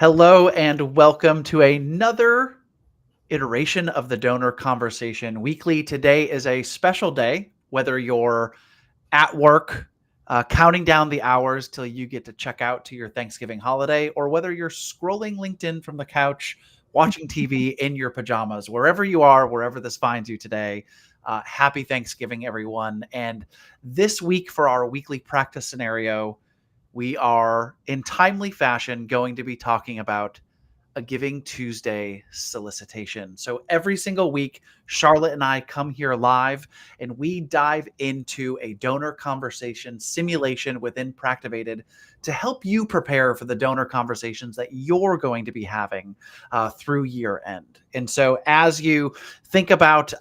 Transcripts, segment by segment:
Hello and welcome to another iteration of the Donor Conversation Weekly. Today is a special day, whether you're at work, counting down the hours till you get to check out to your Thanksgiving holiday, or whether you're scrolling LinkedIn from the couch, watching TV in your pajamas, wherever you are, wherever this finds you today. Happy Thanksgiving, everyone. And this week, for our weekly practice scenario, we are in timely fashion going to be talking about a Giving Tuesday solicitation. So every single week, Charlotte and I come here live and we dive into a donor conversation simulation within Practivated to help you prepare for the donor conversations that you're going to be having through year end. And so as you think about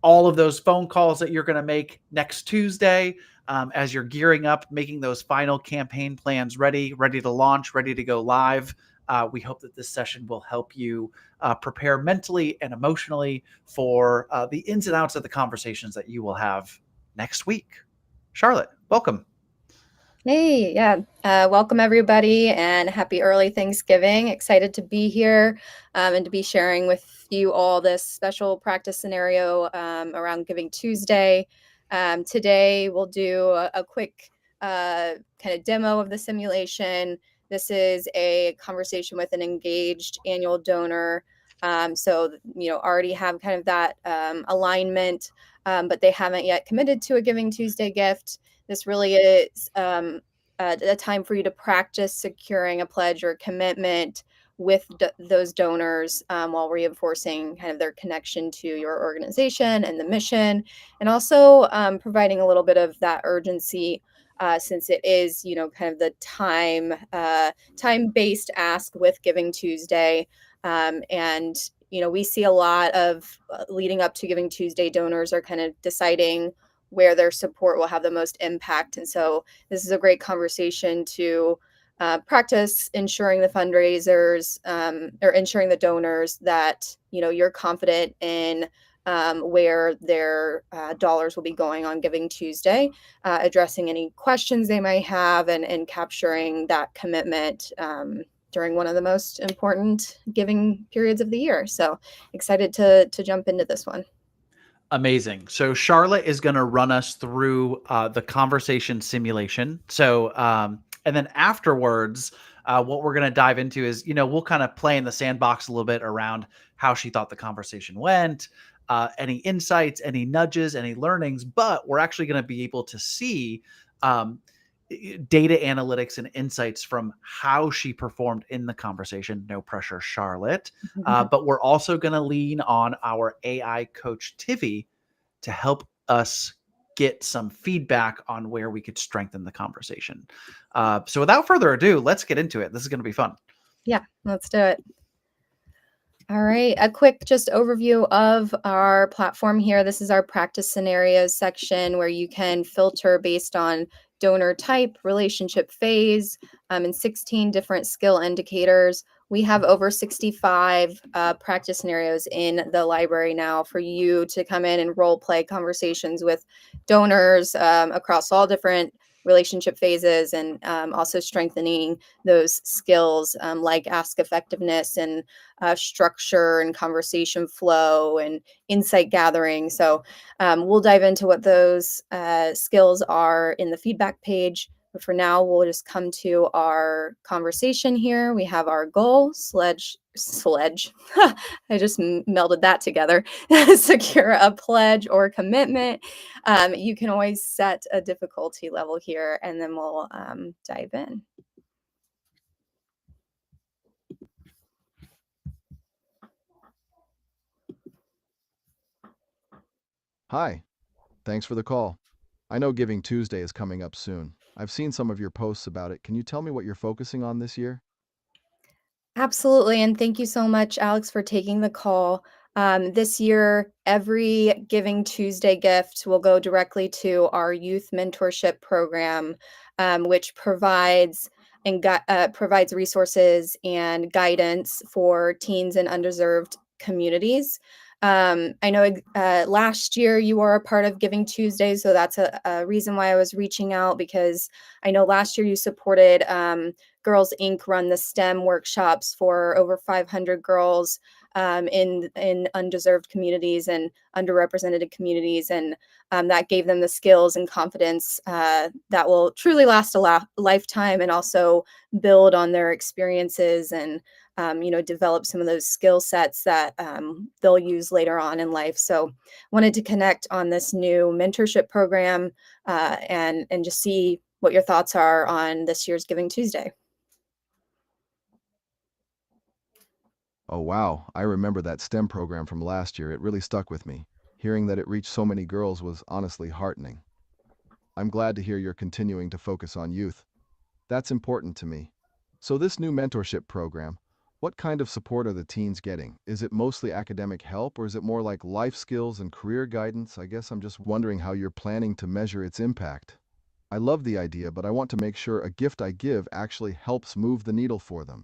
all of those phone calls that you're going to make next Tuesday, as you're gearing up, making those final campaign plans ready to launch, ready to go live. We hope that this session will help you prepare mentally and emotionally for the ins and outs of the conversations that you will have next week. Charlotte, welcome. Hey, yeah. Welcome everybody and happy early Thanksgiving. Excited to be here and to be sharing with you all this special practice scenario around Giving Tuesday. Today we'll do a quick kind of demo of the simulation. This is a conversation with an engaged annual donor. So, already have kind of that alignment, but they haven't yet committed to a Giving Tuesday gift. This really is a time for you to practice securing a pledge or commitment with those donors while reinforcing kind of their connection to your organization and the mission, and also providing a little bit of that urgency since it is, kind of the time-based ask with Giving Tuesday. And we see a lot of leading up to Giving Tuesday, donors are kind of deciding where their support will have the most impact. And so this is a great conversation to practice ensuring the fundraisers or ensuring the donors that, you're confident in where their dollars will be going on Giving Tuesday, addressing any questions they might have and capturing that commitment during one of the most important giving periods of the year. So excited to jump into this one. Amazing. So Charlotte is going to run us through the conversation simulation. So, and then afterwards, what we're going to dive into is, we'll kind of play in the sandbox a little bit around how she thought the conversation went, any insights, any nudges, any learnings, but we're actually going to be able to see data analytics and insights from how she performed in the conversation. No pressure, Charlotte. But we're also going to lean on our AI coach, Tivy, to help us get some feedback on where we could strengthen the conversation. So without further ado, let's get into it. This is going to be fun. Yeah, let's do it. All right, a quick just overview of our platform here. This is our practice scenarios section where you can filter based on donor type, relationship phase, and 16 different skill indicators. We have over 65 practice scenarios in the library now for you to come in and role play conversations with donors across all different relationship phases, and also strengthening those skills like ask effectiveness and structure and conversation flow and insight gathering. So we'll dive into what those skills are in the feedback page. But for now, we'll just come to our conversation here. We have our goal, sledge. I just melded that together. Secure a pledge or commitment. You can always set a difficulty level here, and then we'll dive in. Hi, thanks for the call. I know Giving Tuesday is coming up soon. I've seen some of your posts about it. Can you tell me what you're focusing on this year? Absolutely. And thank you so much, Alex, for taking the call. This year, every Giving Tuesday gift will go directly to our youth mentorship program, which provides provides resources and guidance for teens and undeserved communities. I know last year you were a part of Giving Tuesday, so that's a reason why I was reaching out, because I know last year you supported Girls Inc. run the STEM workshops for over 500 girls in undeserved communities and underrepresented communities, and that gave them the skills and confidence that will truly last a lifetime, and also build on their experiences and develop some of those skill sets that they'll use later on in life. So wanted to connect on this new mentorship program and just see what your thoughts are on this year's Giving Tuesday. Oh, wow. I remember that STEM program from last year. It really stuck with me. Hearing that it reached so many girls was honestly heartening. I'm glad to hear you're continuing to focus on youth. That's important to me. So, this new mentorship program, what kind of support are the teens getting? Is it mostly academic help or is it more like life skills and career guidance? I guess I'm just wondering how you're planning to measure its impact. I love the idea, but I want to make sure a gift I give actually helps move the needle for them?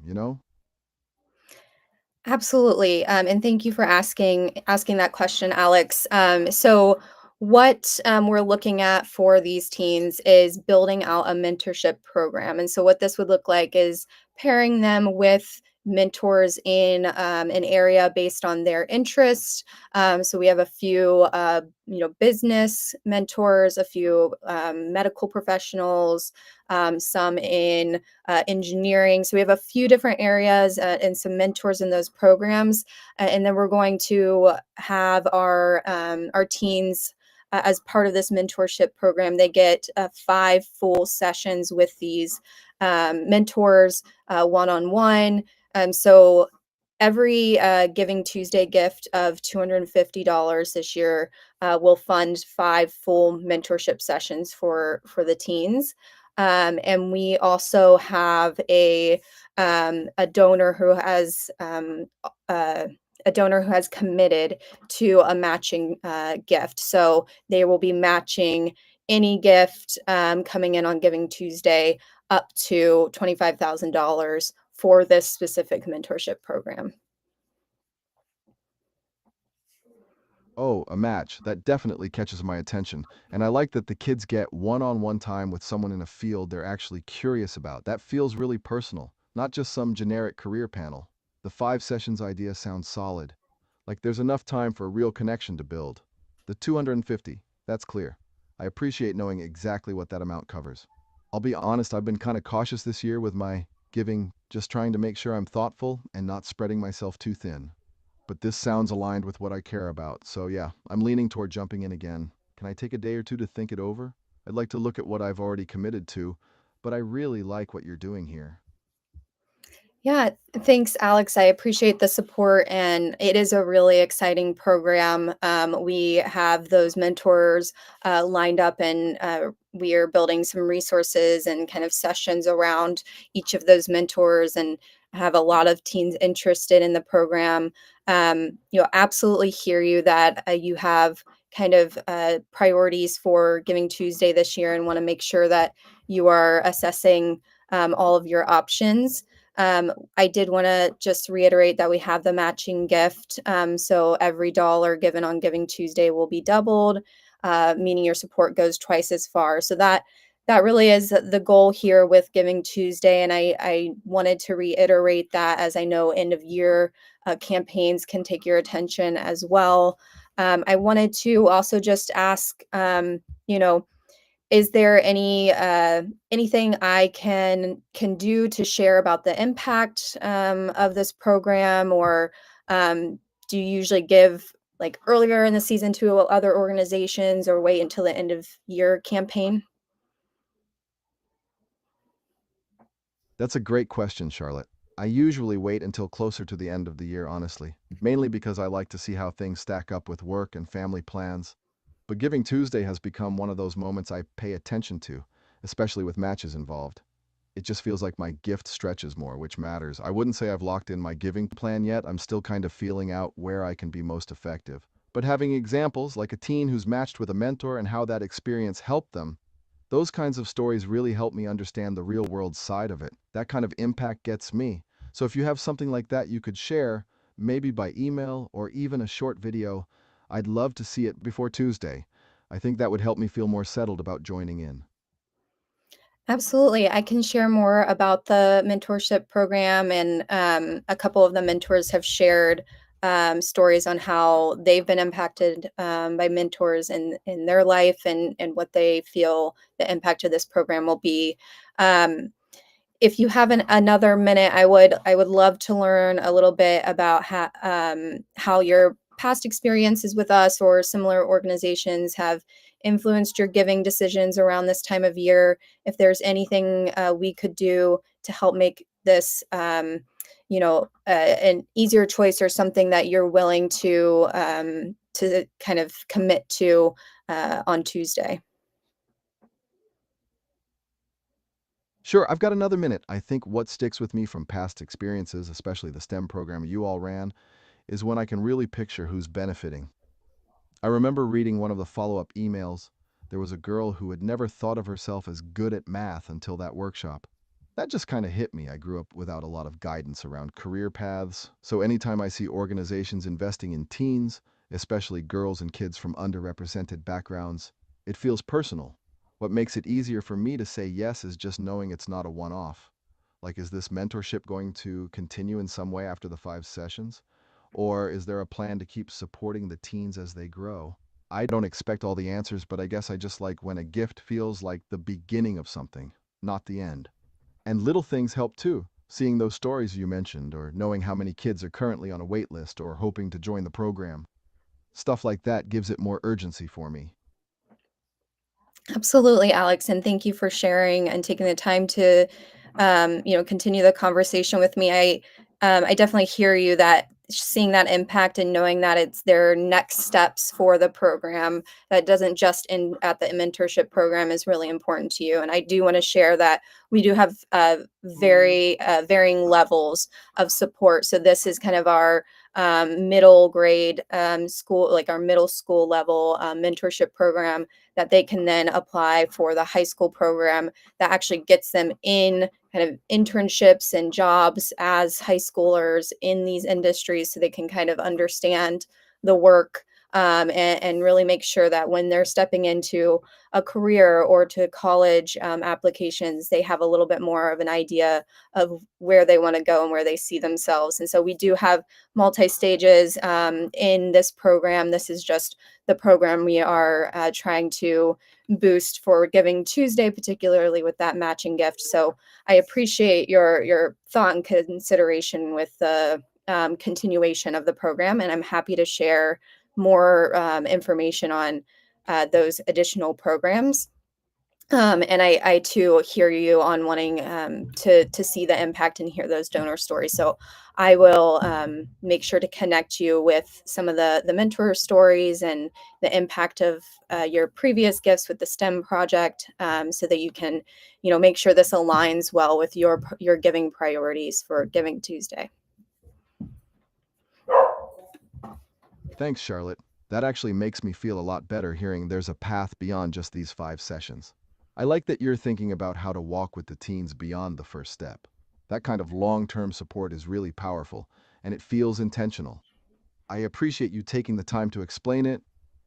Absolutely, and thank you for asking that question, Alex. So, what we're looking at for these teens is building out a mentorship program, and so what this would look like is pairing them with mentors in an area based on their interest. So we have a few, business mentors, a few medical professionals, some in engineering. So we have a few different areas and some mentors in those programs, and then we're going to have our teens. As part of this mentorship program, they get 5 full sessions with these mentors, one-on-one. So every Giving Tuesday gift of $250 this year will fund 5 full mentorship sessions for the teens. And we also have a donor who has committed to a matching gift. So they will be matching any gift coming in on Giving Tuesday up to $25,000 for this specific mentorship program. Oh, a match. That definitely catches my attention. And I like that the kids get one-on-one time with someone in a field they're actually curious about. That feels really personal, not just some generic career panel. The 5 sessions idea sounds solid. Like there's enough time for a real connection to build. The 250, that's clear. I appreciate knowing exactly what that amount covers. I'll be honest, I've been kind of cautious this year with my giving, just trying to make sure I'm thoughtful and not spreading myself too thin. But this sounds aligned with what I care about. So yeah, I'm leaning toward jumping in again. Can I take a day or two to think it over? I'd like to look at what I've already committed to, but I really like what you're doing here. Yeah, thanks, Alex. I appreciate the support, and it is a really exciting program. We have those mentors lined up, and we are building some resources and kind of sessions around each of those mentors, and have a lot of teens interested in the program. Absolutely hear you that you have kind of priorities for Giving Tuesday this year, and want to make sure that you are assessing all of your options. I did want to just reiterate that we have the matching gift. So every dollar given on Giving Tuesday will be doubled, meaning your support goes twice as far. So that really is the goal here with Giving Tuesday. And I wanted to reiterate that, as I know end of year campaigns can take your attention as well. I wanted to also just ask, is there anything I can do to share about the impact of this program, or do you usually give like earlier in the season to other organizations, or wait until the end of year campaign? That's a great question, Charlotte. I usually wait until closer to the end of the year, honestly, mainly because I like to see how things stack up with work and family plans. But Giving Tuesday has become one of those moments I pay attention to, especially with matches involved. It just feels like my gift stretches more, which matters. I wouldn't say I've locked in my giving plan yet. I'm still kind of feeling out where I can be most effective. But having examples like a teen who's matched with a mentor and how that experience helped them, those kinds of stories really help me understand the real world side of it. That kind of impact gets me. So if you have something like that you could share, maybe by email or even a short video, I'd love to see it before Tuesday. I think that would help me feel more settled about joining in. Absolutely. I can share more about the mentorship program, and a couple of the mentors have shared stories on how they've been impacted by mentors in their life, and what they feel the impact of this program will be. Um, if you have another minute, I would love to learn a little bit about how your past experiences with us or similar organizations have influenced your giving decisions around this time of year. If there's anything we could do to help make this, an easier choice, or something that you're willing to kind of commit to on Tuesday. Sure, I've got another minute. I think what sticks with me from past experiences, especially the STEM program you all ran, is when I can really picture who's benefiting. I remember reading one of the follow-up emails. There was a girl who had never thought of herself as good at math until that workshop. That just kind of hit me. I grew up without a lot of guidance around career paths, so anytime I see organizations investing in teens, especially girls and kids from underrepresented backgrounds, it feels personal. What makes it easier for me to say yes is just knowing it's not a one-off. Like, is this mentorship going to continue in some way after the 5 sessions? Or is there a plan to keep supporting the teens as they grow? I don't expect all the answers, but I guess I just like when a gift feels like the beginning of something, not the end. And little things help too. Seeing those stories you mentioned, or knowing how many kids are currently on a wait list or hoping to join the program. Stuff like that gives it more urgency for me. Absolutely, Alex, and thank you for sharing and taking the time to, continue the conversation with me. I definitely hear you, that seeing that impact and knowing that it's their next steps for the program, that doesn't just end at the mentorship program, is really important to you. And I do want to share that we do have very varying levels of support. So this is kind of our middle grade school, like our middle school level mentorship program, that they can then apply for the high school program, that actually gets them in kind of internships and jobs as high schoolers in these industries, so they can kind of understand the work, and really make sure that when they're stepping into a career or to college applications, they have a little bit more of an idea of where they want to go and where they see themselves. And so we do have multi stages in this program. This is just the program we are trying to boost for Giving Tuesday, particularly with that matching gift. So I appreciate your thought and consideration with the continuation of the program, and I'm happy to share more information on those additional programs. And I too hear you on wanting to see the impact and hear those donor stories. So I will make sure to connect you with some of the mentor stories and the impact of your previous gifts with the STEM project, so that you can, make sure this aligns well with your giving priorities for Giving Tuesday. Thanks, Charlotte. That actually makes me feel a lot better hearing there's a path beyond just these 5 sessions. I like that you're thinking about how to walk with the teens beyond the first step. That kind of long-term support is really powerful, and it feels intentional. I appreciate you taking the time to explain it.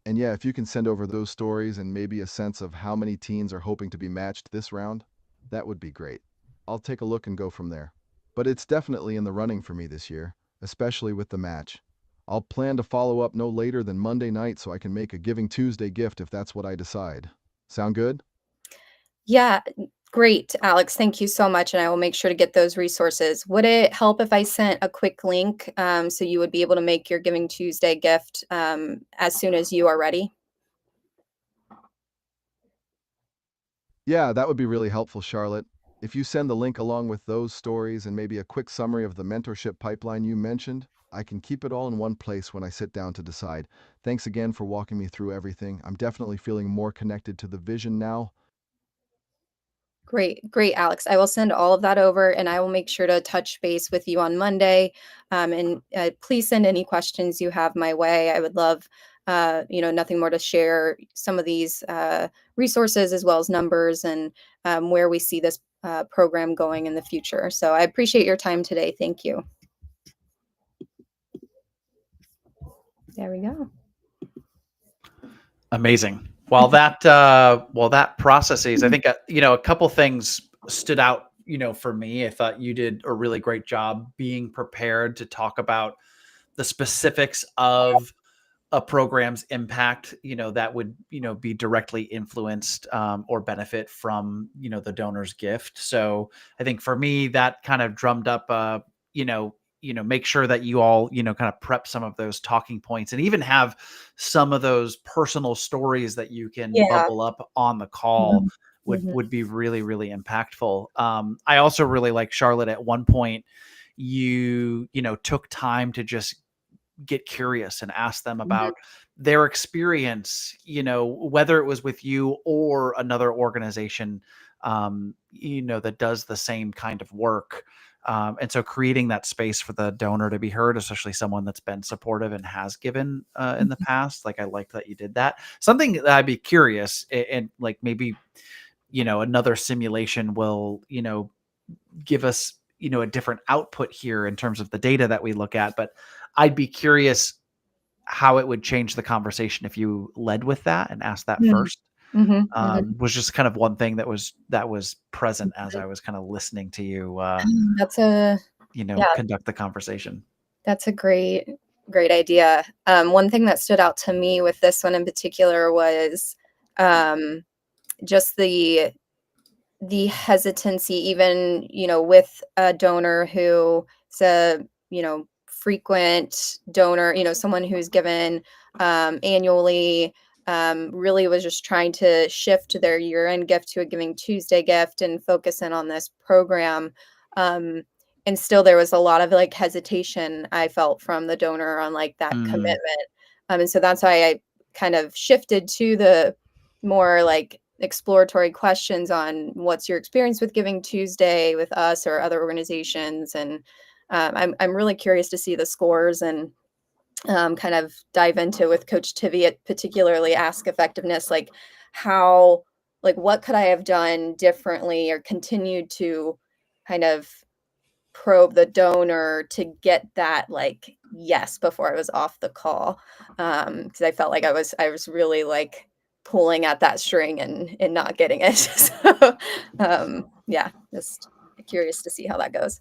And yeah, if you can send over those stories and maybe a sense of how many teens are hoping to be matched this round, that would be great. I'll take a look and go from there. But it's definitely in the running for me this year, especially with the match. I'll plan to follow up no later than Monday night so I can make a Giving Tuesday gift if that's what I decide. Sound good? Yeah, great, Alex. Thank you so much. And I will make sure to get those resources. Would it help if I sent a quick link so you would be able to make your Giving Tuesday gift as soon as you are ready? Yeah, that would be really helpful, Charlotte. If you send the link along with those stories and maybe a quick summary of the mentorship pipeline you mentioned, I can keep it all in one place when I sit down to decide. Thanks again for walking me through everything. I'm definitely feeling more connected to the vision now. Great, great, Alex. I will send all of that over, and I will make sure to touch base with you on Monday. And please send any questions you have my way. I would love, nothing more to share some of these resources, as well as numbers, and where we see this program going in the future. So I appreciate your time today. Thank you. There we go. Amazing. While that processes, I think a couple things stood out. For me, I thought you did a really great job being prepared to talk about the specifics of a program's impact, that would, be directly influenced or benefit from, the donor's gift. So I think for me, that kind of drummed up, make sure that you all, kind of prep some of those talking points and even have some of those personal stories that you can Yeah. bubble up on the call would Mhm. would be really, really impactful. I also really like Charlotte at one point, took time to just get curious and ask them Mhm. about their experience, whether it was with you or another organization, that does the same kind of work. And so creating that space for the donor to be heard, especially someone that's been supportive and has given in the past. Like, I like that you did that. Something that I'd be curious and like maybe, another simulation will, give us, a different output here in terms of the data that we look at. But I'd be curious how it would change the conversation if you led with that and asked that Mhm. first. Mhm. Mhm. Was just kind of one thing that was present as I was kind of listening to you, That's a yeah, conduct the conversation. that's a great idea. One thing that stood out to me with this one in particular was um, just the hesitancy, even with a donor who is a frequent donor, someone who's given annually, really was just trying to shift their year-end gift to a Giving Tuesday gift and focus in on this program. um, and still there was a lot of like hesitation I felt from the donor on like that Mm, commitment. And so that's why I kind of shifted to the more like exploratory questions on what's your experience with Giving Tuesday with us or other organizations. And I'm really curious to see the scores and kind of dive into with Coach Tiviot, particularly ask effectiveness, like how, like what could I have done differently or continued to kind of probe the donor to get that like yes before I was off the call. Because I felt like I was really like pulling at that string and not getting it. So yeah, just curious to see how that goes.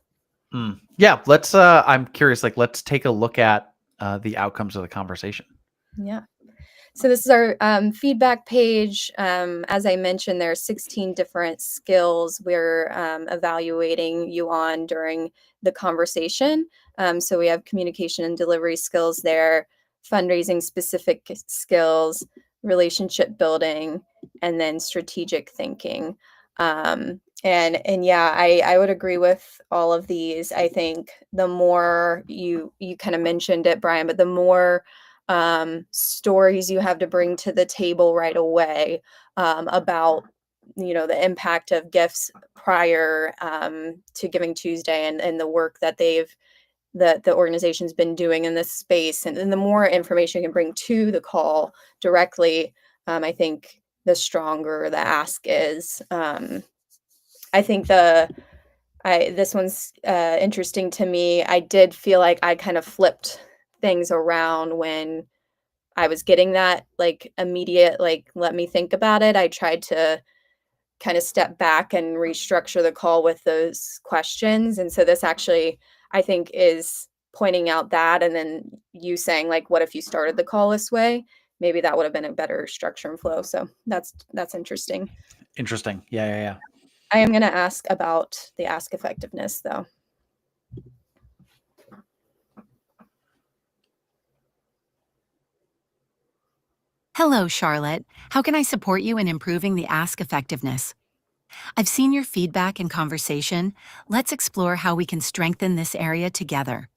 yeah, I'm curious, like, let's take a look at the outcomes of the conversation. Yeah. So this is our feedback page. As I mentioned, there are 16 different skills we're evaluating you on during the conversation. So we have communication and delivery skills there, fundraising specific skills, relationship building, and then strategic thinking. And yeah, I would agree with all of these. I think the more you kind of mentioned it, Brian, but the more stories you have to bring to the table right away about the impact of gifts prior to Giving Tuesday and the work that the organization's been doing in this space, and the more information you can bring to the call directly, I think the stronger the ask is. I think this one's interesting to me. I did feel like I kind of flipped things around when I was getting that, like, immediate, like, "Let me think about it." I tried to kinda step back and restructure the call with those questions, and so this actually, I think, is pointing out that, and then you saying, like, "What if you started the call this way?" Maybe that would have been a better structure and flow, so that's interesting. Interesting. Yeah, yeah, yeah. I am gonna ask about the ask effectiveness, though. Hello, Charlotte. How can I support you in improving the ask effectiveness? I've seen your feedback and conversation. Let's explore how we can strengthen this area together.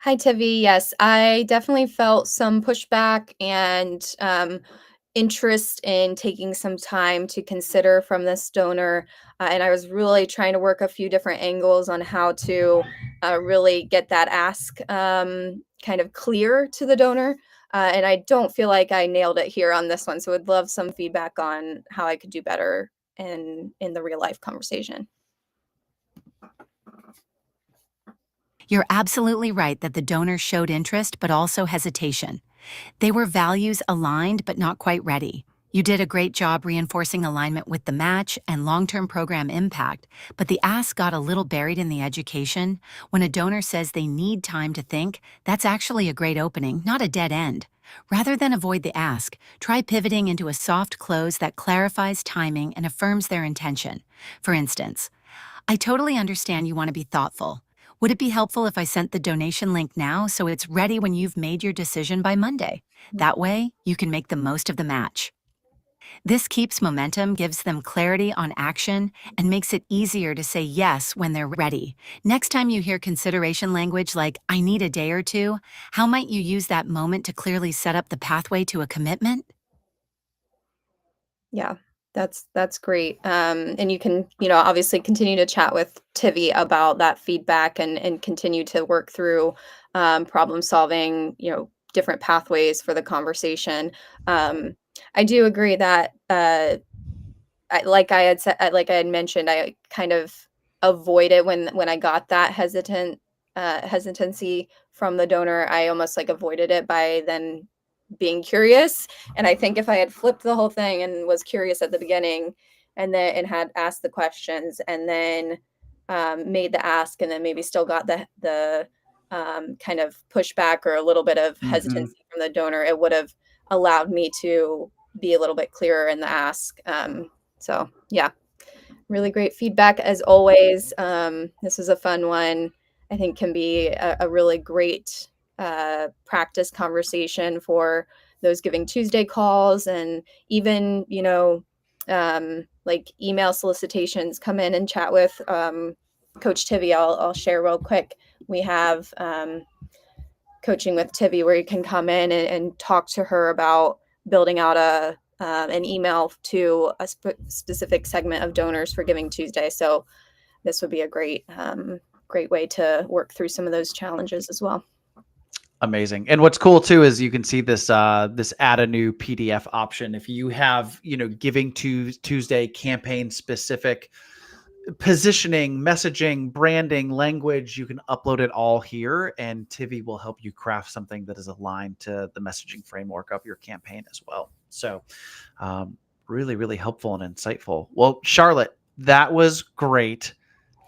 Hi, Tivi. Yes, I definitely felt some pushback and interest in taking some time to consider from this donor. And I was really trying to work a few different angles on how to really get that ask kind of clear to the donor. And I don't feel like I nailed it here on this one. So would love some feedback on how I could do better in the real life conversation. You're absolutely right that the donor showed interest but also hesitation. They were values aligned but not quite ready. You did a great job reinforcing alignment with the match and long-term program impact, but the ask got a little buried in the education. When a donor says they need time to think, that's actually a great opening, not a dead end. Rather than avoid the ask, try pivoting into a soft close that clarifies timing and affirms their intention. For instance, I totally understand you want to be thoughtful. Would it be helpful if I sent the donation link now so it's ready when you've made your decision by Monday? That way, you can make the most of the match. This keeps momentum, gives them clarity on action, and makes it easier to say yes when they're ready. Next time you hear consideration language like, I need a day or two, how might you use that moment to clearly set up the pathway to a commitment? Yeah, that's great. And you can, obviously continue to chat with Tivi about that feedback and continue to work through problem solving, different pathways for the conversation. I do agree that like I had said, like I had mentioned, I kind of avoided when I got that hesitancy from the donor. I almost like avoided it by then being curious. And I think if I had flipped the whole thing and was curious at the beginning, and had asked the questions, and then made the ask, and then maybe still got the kind of pushback or a little bit of Mhm. hesitancy from the donor, it would have allowed me to be a little bit clearer in the ask. So yeah, really great feedback as always. This was a fun one. I think can be a really great practice conversation for those Giving Tuesday calls, and even like email solicitations. Come in and chat with Coach Tivi. I'll share real quick. We have coaching with Tivi where you can come in and talk to her about building out an email to a specific segment of donors for Giving Tuesday. So this would be a great way to work through some of those challenges as well. Amazing. And what's cool too is you can see this this add a new PDF option. If you have, Giving Tuesday campaign specific positioning, messaging, branding, language, you can upload it all here, and Tivi will help you craft something that is aligned to the messaging framework of your campaign as well. So really, really helpful and insightful. Well, Charlotte, that was great.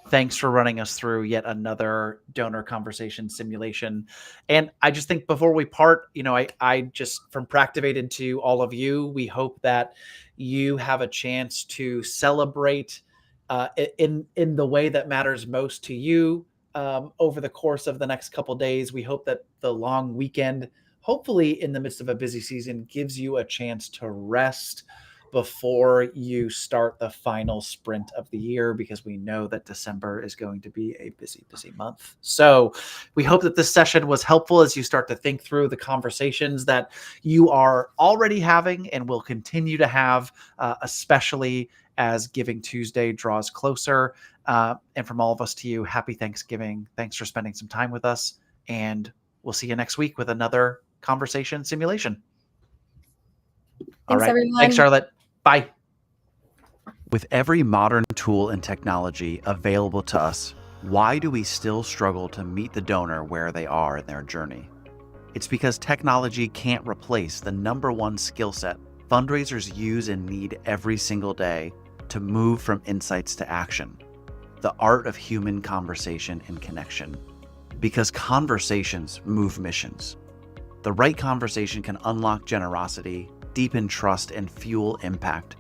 Thanks for running us through yet another donor conversation simulation. And I just think before we part, I just, from Practivated to all of you, we hope that you have a chance to celebrate in the way that matters most to you over the course of the next couple days. We hope that the long weekend, hopefully in the midst of a busy season, gives you a chance to rest before you start the final sprint of the year, because we know that December is going to be a busy, busy month. So we hope that this session was helpful as you start to think through the conversations that you are already having and will continue to have, especially as Giving Tuesday draws closer. And from all of us to you, happy Thanksgiving. Thanks for spending some time with us. And we'll see you next week with another conversation simulation. All Thanks, right. everyone. Thanks, Charlotte. Bye. With every modern tool and technology available to us, why do we still struggle to meet the donor where they are in their journey? It's because technology can't replace the #1 skill set fundraisers use and need every single day to move from insights to action: the art of human conversation and connection. Because conversations move missions. The right conversation can unlock generosity, deepen trust, and fuel impact.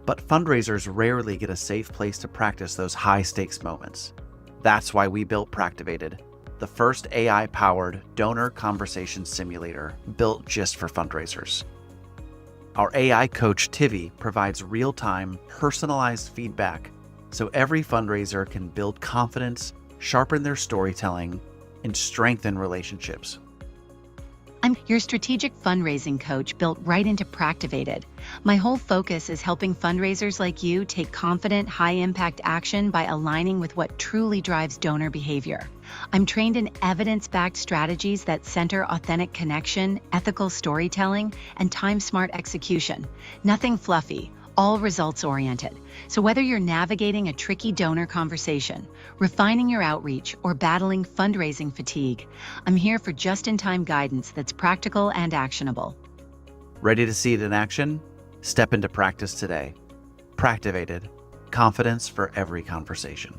But fundraisers rarely get a safe place to practice those high-stakes moments. That's why we built Practivated, the first AI-powered donor conversation simulator built just for fundraisers. Our AI coach, Tivi, provides real-time, personalized feedback so every fundraiser can build confidence, sharpen their storytelling, and strengthen relationships. I'm your strategic fundraising coach built right into Practivated. My whole focus is helping fundraisers like you take confident, high-impact action by aligning with what truly drives donor behavior. I'm trained in evidence-backed strategies that center authentic connection, ethical storytelling, and time-smart execution. Nothing fluffy, all results oriented. So whether you're navigating a tricky donor conversation, refining your outreach, or battling fundraising fatigue, I'm here for just-in-time guidance that's practical and actionable. Ready to see it in action? Step into practice today. Practivated. Confidence for every conversation.